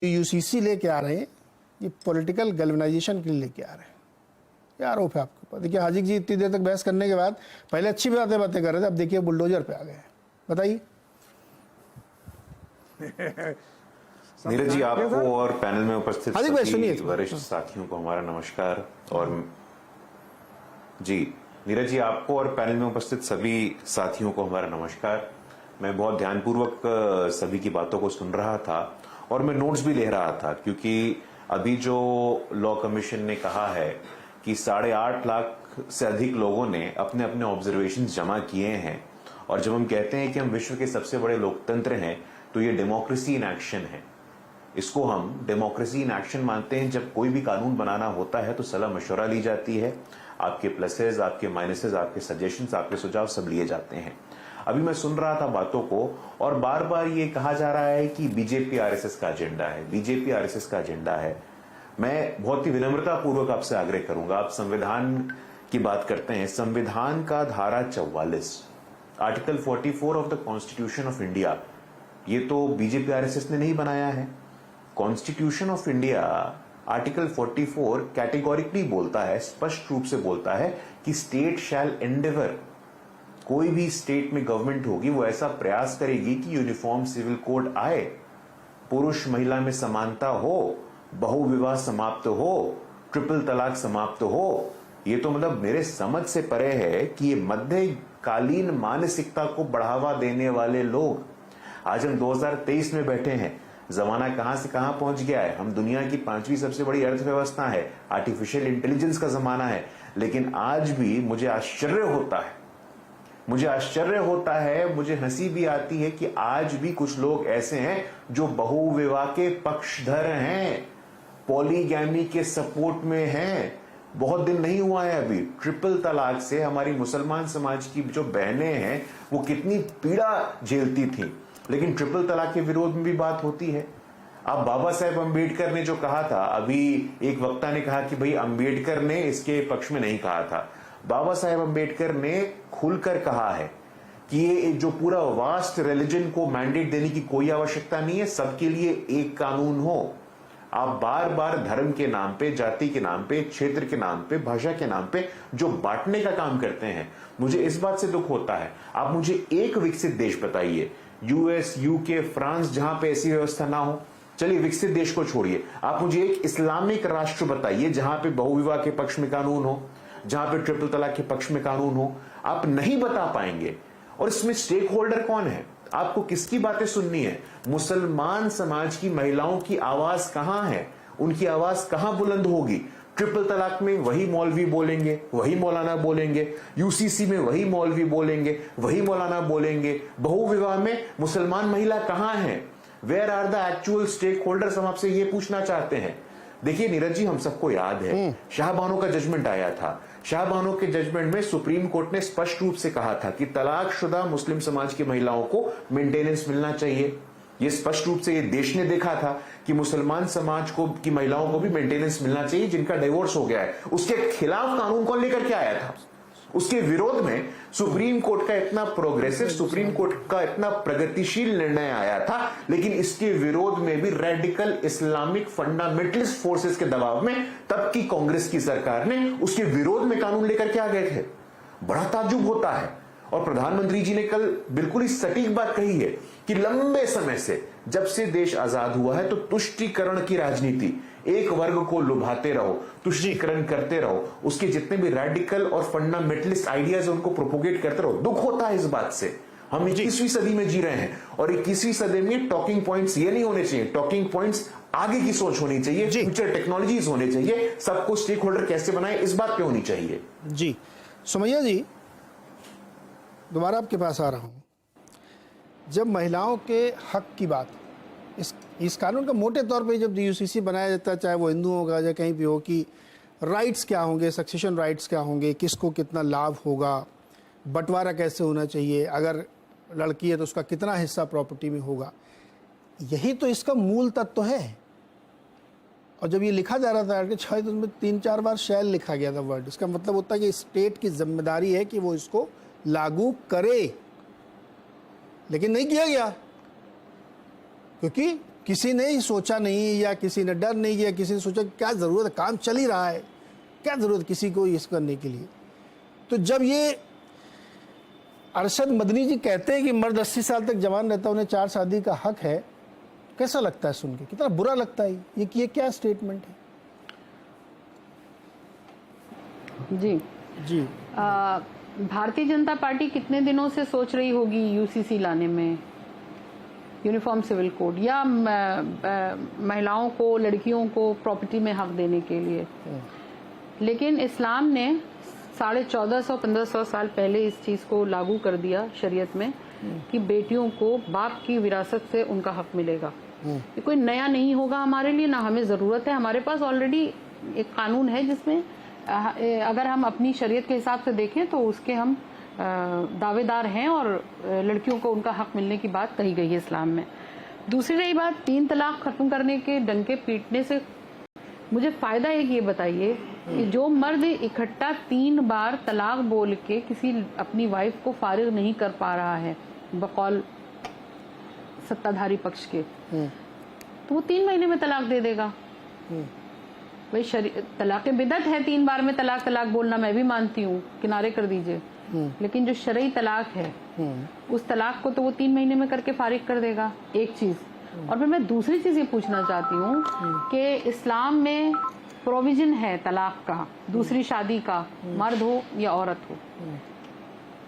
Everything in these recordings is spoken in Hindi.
यूसीसी लेके आ रहे हैं, ये पॉलिटिकल गैल्वेनाइजेशन के लिए लेके आ रहे हैं। ये आरोप है आपके ऊपर। देखिए हाजिक जी इतनी देर तक बहस करने के बाद पहले अच्छी बातें कर रहे थे, अब देखिए बुलडोजर पे आ गए। बताइए नीरज जी, आपको और पैनल में उपस्थित सभी वरिष्ठ साथियों को हमारा नमस्कार। और जी नीरज जी, आपको और पैनल में उपस्थित सभी साथियों को हमारा नमस्कार। मैं बहुत ध्यानपूर्वक सभी की बातों को सुन रहा था और मैं नोट्स भी ले रहा था, क्योंकि अभी जो लॉ कमीशन ने कहा है कि 8.5 लाख से अधिक लोगों ने अपने अपने ऑब्जर्वेशन जमा किए हैं, और जब हम कहते हैं कि हम विश्व के सबसे बड़े लोकतंत्र हैं तो ये डेमोक्रेसी इन एक्शन है। इसको हम डेमोक्रेसी इन एक्शन मानते हैं। जब कोई भी कानून बनाना होता है तो सलाह मशवरा ली जाती है, आपके प्लसेस, आपके माइनसेस, आपके सजेशंस, आपके सुझाव सब लिए जाते हैं। अभी मैं सुन रहा था बातों को और बार बार ये कहा जा रहा है कि बीजेपी आरएसएस का एजेंडा है, बीजेपी आरएसएस का एजेंडा है। मैं बहुत ही विनम्रता पूर्वक आपसे आग्रह करूंगा, आप संविधान की बात करते हैं, संविधान का धारा 44 article 44 of the constitution of India, ये तो बीजेपी आरएसएस ने नहीं बनाया है। Constitution of India article 44 categorically बोलता है, स्पष्ट रूप से बोलता है कि स्टेट शैल एंडेवर, कोई भी स्टेट में गवर्नमेंट होगी वो ऐसा प्रयास करेगी कि यूनिफॉर्म सिविल कोड आए, पुरुष महिला में समानता हो, बहुविवाह समाप्त हो, ट्रिपल तलाक समाप्त हो। ये तो मतलब मेरे समझ से परे है कि ये मध्यकालीन मानसिकता को बढ़ावा देने वाले लोग, आज हम 2023 में बैठे हैं, जमाना कहां से कहां पहुंच गया है। हम दुनिया की 5वीं सबसे बड़ी अर्थव्यवस्था है, आर्टिफिशियल इंटेलिजेंस का जमाना है, लेकिन आज भी मुझे आश्चर्य होता है, मुझे हंसी भी आती है कि आज भी कुछ लोग ऐसे हैं जो बहुविवाह के पक्षधर हैं, पॉलीगैमी के सपोर्ट में हैं। बहुत दिन नहीं हुआ है अभी ट्रिपल तलाक से हमारी मुसलमान समाज की जो बहनें हैं वो कितनी पीड़ा झेलती थी, लेकिन ट्रिपल तलाक के विरोध में भी बात होती है। अब बाबा साहेब अंबेडकर ने जो कहा था, अभी एक वक्ता ने कहा कि भाई अंबेडकर ने इसके पक्ष में नहीं कहा था। बाबा साहेब अंबेडकर ने खुलकर कहा है कि ये जो पूरा वास्ट रिलीजन को मैंडेट देने की कोई आवश्यकता नहीं है, सबके लिए एक कानून हो। आप बार बार धर्म के नाम पे, जाति के नाम पे, क्षेत्र के नाम पे, भाषा के नाम पे जो बांटने का काम करते हैं, मुझे इस बात से दुख होता है। आप मुझे एक विकसित देश बताइए, यूएस, यूके, फ्रांस, जहां पे ऐसी व्यवस्था ना हो। चलिए विकसित देश को छोड़िए, आप मुझे एक इस्लामिक राष्ट्र बताइए जहां पे बहुविवाह के पक्ष में कानून हो, जहां पे ट्रिपल तलाक के पक्ष में कानून हो। आप नहीं बता पाएंगे। और इसमें स्टेक होल्डर कौन है? आपको किसकी बातें सुननी है? मुसलमान समाज की महिलाओं की आवाज कहां है? उनकी आवाज कहां बुलंद होगी? ट्रिपल तलाक में वही मौलवी बोलेंगे, वही मौलाना बोलेंगे, यूसीसी में वही मौलवी बोलेंगे, वही मौलाना बोलेंगे। बहुविवाह में मुसलमान महिला कहां है? Where are the actual stakeholders? हम आपसे ये पूछना चाहते हैं। देखिए नीरज जी, हम सबको याद है शाहबानो का जजमेंट आया था। शाहबानो के जजमेंट में सुप्रीम कोर्ट ने स्पष्ट रूप से कहा था कि तलाकशुदा मुस्लिम समाज की महिलाओं को मेंटेनेंस मिलना चाहिए। ये स्पष्ट रूप से ये देश ने देखा था कि मुसलमान समाज को की महिलाओं को भी मेंटेनेंस मिलना चाहिए जिनका डिवोर्स हो गया है। उसके खिलाफ कानून कौन लेकर के आया था? उसके विरोध में सुप्रीम कोर्ट का इतना प्रोग्रेसिव, सुप्रीम कोर्ट का इतना प्रगतिशील निर्णय आया था, लेकिन इसके विरोध में भी रेडिकल इस्लामिक फंडामेंटलिस्ट फोर्सेस के दबाव में तब की कांग्रेस की सरकार ने उसके विरोध में कानून लेकर के आ गए थे। बड़ा ताज्जुब होता है। और प्रधानमंत्री जी ने कल बिल्कुल ही सटीक बात कही है कि लंबे समय से, जब से देश आजाद हुआ है, तो तुष्टीकरण की राजनीति, एक वर्ग को लुभाते रहो, तुष्टीकरण करते रहो, उसके जितने भी रेडिकल और फंडामेंटलिस्ट आइडियाज उनको प्रोपोगेट करते रहो। दुख होता है इस बात से। हम 21वीं सदी में जी रहे हैं और 21वीं सदी में टॉकिंग पॉइंट्स ये नहीं होने चाहिए। टॉकिंग पॉइंट्स आगे की सोच होनी चाहिए, फ्यूचर टेक्नोलॉजीज होने चाहिए, सबको स्टेक होल्डर कैसे बनाए इस बात पे होनी चाहिए। जी सुमैया जी, दोबारा आपके पास आ रहा हूं। जब महिलाओं के हक की बात, इस कानून का मोटे तौर पे जब यूसीसी बनाया जाता है, चाहे वो हिंदुओं का या कहीं भी हो, कि राइट्स क्या होंगे, सक्सेशन राइट्स क्या होंगे, किसको कितना लाभ होगा, बंटवारा कैसे होना चाहिए, अगर लड़की है तो उसका कितना हिस्सा प्रॉपर्टी में होगा, यही तो इसका मूल तत्व है। और जब ये लिखा जा रहा था कि शायद उसमें 3-4 बार शैल लिखा गया था वर्ड, इसका मतलब होता है कि स्टेट की जिम्मेदारी है कि वो इसको लागू करे, लेकिन नहीं किया गया, क्योंकि किसी ने ही सोचा नहीं, या किसी ने डर नहीं किया, किसी ने सोचा क्या ज़रूरत है, काम चल ही रहा है, क्या ज़रूरत किसी को इस करने के लिए। तो जब ये अरशद मदनी जी कहते हैं कि मर्द 80 साल तक जवान रहता है, उन्हें 4 शादी का हक है, कैसा लगता है सुन के, कितना बुरा लगता है ये क्या स्टेटमेंट है। जी जी भारतीय जनता पार्टी कितने दिनों से सोच रही होगी यूसीसी लाने में, यूनिफॉर्म सिविल कोड, या महिलाओं को, लड़कियों को प्रॉपर्टी में हक देने के लिए। लेकिन इस्लाम ने 1450-1500 साल पहले इस चीज को लागू कर दिया शरीयत में कि बेटियों को बाप की विरासत से उनका हक मिलेगा। ये कोई नया नहीं होगा हमारे लिए, ना हमें जरूरत है। हमारे पास ऑलरेडी एक कानून है जिसमें अगर हम अपनी शरीयत के हिसाब से देखें तो उसके हम दावेदार हैं, और लड़कियों को उनका हक मिलने की बात कही गई है इस्लाम में। दूसरी रही बात 3 तलाक खत्म करने के डंके पीटने से, मुझे फायदा एक ये बताइए कि जो मर्द इकट्ठा 3 बार तलाक बोल के किसी अपनी वाइफ को फारिग नहीं कर पा रहा है बकौल सत्ताधारी पक्ष के, तो वो 3 महीने में तलाक दे देगा। भाई तलाक बिदअत है 3 बार में तलाक बोलना, मैं भी मानती हूँ, किनारे कर दीजिए। लेकिन जो शरई तलाक है उस तलाक को तो वो 3 महीने में करके फारिग कर देगा, एक चीज। और फिर मैं दूसरी चीज ये पूछना चाहती हूँ कि इस्लाम में प्रोविजन है तलाक का, दूसरी शादी का, मर्द हो या औरत हो।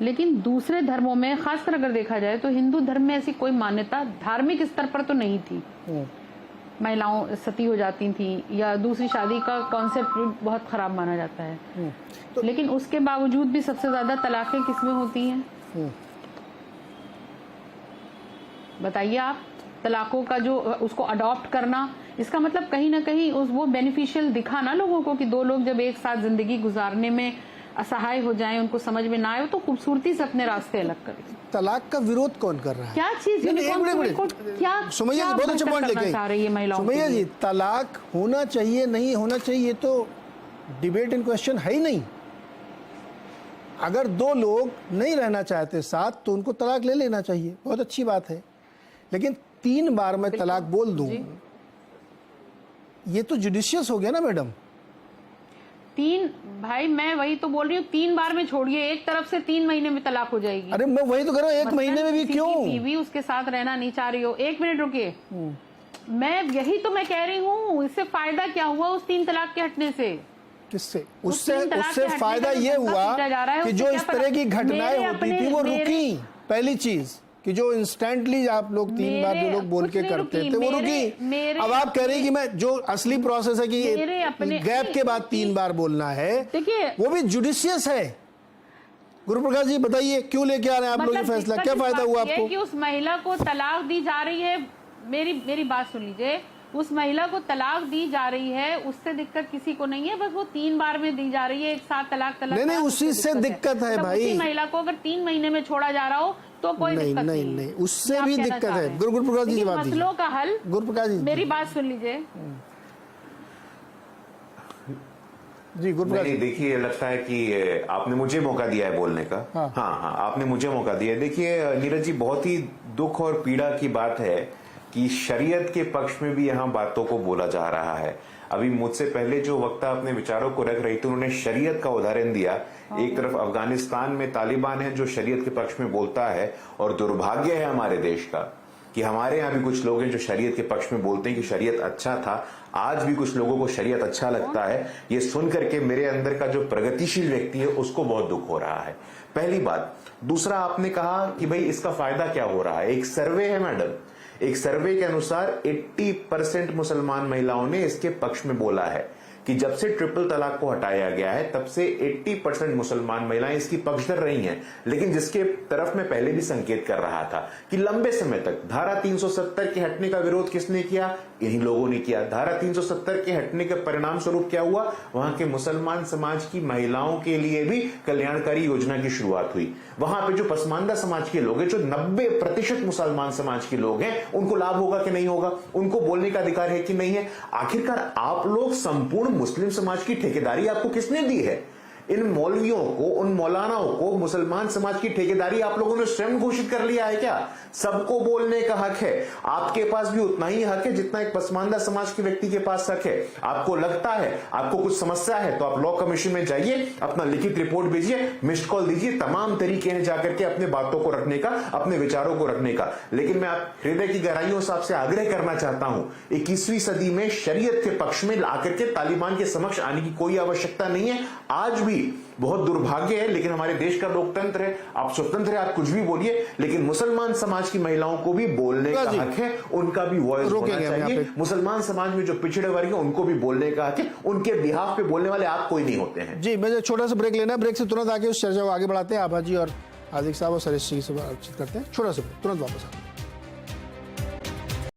लेकिन दूसरे धर्मों में, खासकर अगर देखा जाए तो हिंदू धर्म में ऐसी कोई मान्यता धार्मिक स्तर पर तो नहीं थी। महिलाओं सती हो जाती थी, या दूसरी शादी का कॉन्सेप्ट बहुत खराब माना जाता है। तो लेकिन उसके बावजूद भी सबसे ज्यादा तलाकें किसमें होती हैं, बताइए आप। तलाकों का जो उसको अडॉप्ट करना, इसका मतलब कहीं ना कहीं वो बेनिफिशियल दिखा ना लोगों को कि 2 लोग जब एक साथ जिंदगी गुजारने में असहाय हो जाएं, उनको समझ में ना आए, तो खूबसूरती से अपने रास्ते अलग करें। तलाक का विरोध कौन कर रहा है? क्या चीज क्या सुमैया जी बहुत अच्छा पॉइंट लेके, सुमैया जी तलाक होना चाहिए नहीं होना चाहिए तो डिबेट इन क्वेश्चन है ही नहीं। अगर 2 लोग नहीं रहना चाहते साथ तो उनको तलाक ले लेना चाहिए, बहुत अच्छी बात है। लेकिन 3 बार मैं तलाक बोल दूं, ये तो जुडिशियस हो गया ना मैडम। 3 भाई मैं वही तो बोल रही हूँ, 3 बार में छोड़िए, एक तरफ से 3 महीने में तलाक हो जाएगी। अरे मैं वही तो कह रहा हूँ, 1 महीने में भी क्यों? बीवी उसके साथ रहना नहीं चाह रही हो, 1 मिनट रुकिए, मैं यही तो मैं कह रही हूँ, इससे फायदा क्या हुआ उस 3 तलाक के हटने से? किससे? उससे फायदा ये हुआ कि जो इस तरह की घटनाएं होती थी वो रुकी। पहली चीज कि जो इंस्टेंटली आप लोग 3 बार जो लोग बोल के करते थे वो रुकी। अब आप कह रही हैं कि मैं जो असली प्रोसेस है कि गैप के बाद 3 बार बोलना है, वो भी जुडिशियस है। गुरुप्रकाश जी बताइए क्यों लेके आ रहे हैं आप लोग ये फैसला, क्या फायदा हुआ आपको? कि उस महिला को तलाक दी जा रही है, मेरी बात सुन लीजिए, उस महिला को तलाक दी जा रही है, उससे दिक्कत किसी को नहीं है, बस वो 3 बार में दी जा रही है, एक साथ तलाक। नहीं उसी से दिक्कत है भाई। महिला को अगर 3 महीने में छोड़ा जा रहा हो तो कोई दिक्कत नहीं, उससे भी दिक्कत है। गुरुप्रकाश जी जवाब दीजिए। मसलों का हल, गुरुप्रकाश जी मेरी बात सुन लीजिए जी। गुरुप्रकाश जी देखिए, लगता है कि आपने मुझे मौका दिया है बोलने का। हाँ, आपने मुझे मौका दिया है। देखिए नीरज जी, बहुत ही दुख और पीड़ा की बात है कि शरीयत के पक्ष में भी यहाँ बातों को बोला जा रहा है। अभी मुझसे पहले जो वक्ता अपने विचारों को रख रही थी, उन्होंने शरीयत का उदाहरण दिया। एक तरफ अफगानिस्तान में तालिबान है जो शरीयत के पक्ष में बोलता है, और दुर्भाग्य है हमारे देश का कि हमारे यहाँ भी कुछ लोग हैं जो शरीयत के पक्ष में बोलते हैं कि शरीयत अच्छा था। आज भी कुछ लोगों को शरीयत अच्छा लगता है। ये सुन करके मेरे अंदर का जो प्रगतिशील व्यक्ति है उसको बहुत दुख हो रहा है, पहली बात। दूसरा, आपने कहा कि भाई इसका फायदा क्या हो रहा है। एक सर्वे है मैडम, एक सर्वे के अनुसार 80% मुसलमान महिलाओं ने इसके पक्ष में बोला है कि जब से ट्रिपल तलाक को हटाया गया है तब से 80% मुसलमान महिलाएं इसकी पक्षधर रही हैं। लेकिन जिसके तरफ मैं पहले भी संकेत कर रहा था कि लंबे समय तक धारा 370 के हटने का विरोध किसने किया? इन्हीं लोगों ने किया। धारा 370 के हटने के परिणाम स्वरूप क्या हुआ? वहां के मुसलमान समाज की महिलाओं के लिए भी कल्याणकारी योजना की शुरुआत हुई। वहां पे जो पसमानदा समाज के लोग हैं, जो 90% मुसलमान समाज के लोग हैं, उनको लाभ होगा कि नहीं होगा? उनको बोलने का अधिकार है कि नहीं है? आखिरकार आप लोग संपूर्ण मुस्लिम समाज की ठेकेदारी आपको किसने दी है? इन मौलवियों को, उन मौलानाओं को मुसलमान समाज की ठेकेदारी आप लोगों ने स्वयं घोषित कर लिया है क्या? सबको बोलने का हक है। आपके पास भी उतना ही हक है जितना एक पसमानदा समाज के व्यक्ति के पास हक है। आपको लगता है, आपको कुछ समस्या है, तो आप लॉ कमीशन में जाइए, अपना लिखित रिपोर्ट भेजिए, मिस्ड कॉल दीजिए। तमाम तरीके हैं जाकर के अपने बातों को रखने का, अपने विचारों को रखने का। लेकिन मैं आप हृदय की गहराइयों से आपसे आग्रह करना चाहता हूं, 21वीं सदी में शरीयत के पक्ष में आकर के तालिबान के समक्ष आने की कोई आवश्यकता नहीं है। आज भी बहुत दुर्भाग्य है, लेकिन हमारे देश का लोकतंत्र है, आप स्वतंत्र है, आप कुछ भी बोलिए, लेकिन मुसलमान समाज की महिलाओं को भी बोलने का हक है, उनका भी वॉइस होना चाहिए। मुसलमान समाज में जो पिछड़े वर्ग है उनको भी बोलने का हक है, उनके बिहाफ पे बोलने वाले आप कोई नहीं होते हैं। जी, मुझे छोटा सा ब्रेक लेना है, ब्रेक से तुरंत आके उस चर्चा को आगे बढ़ाते हैं। आभा जी और आदिक साहब और सरेश जी से बातचीत करते हैं। छोटा सा ब्रेक, तुरंत वापस आते हैं।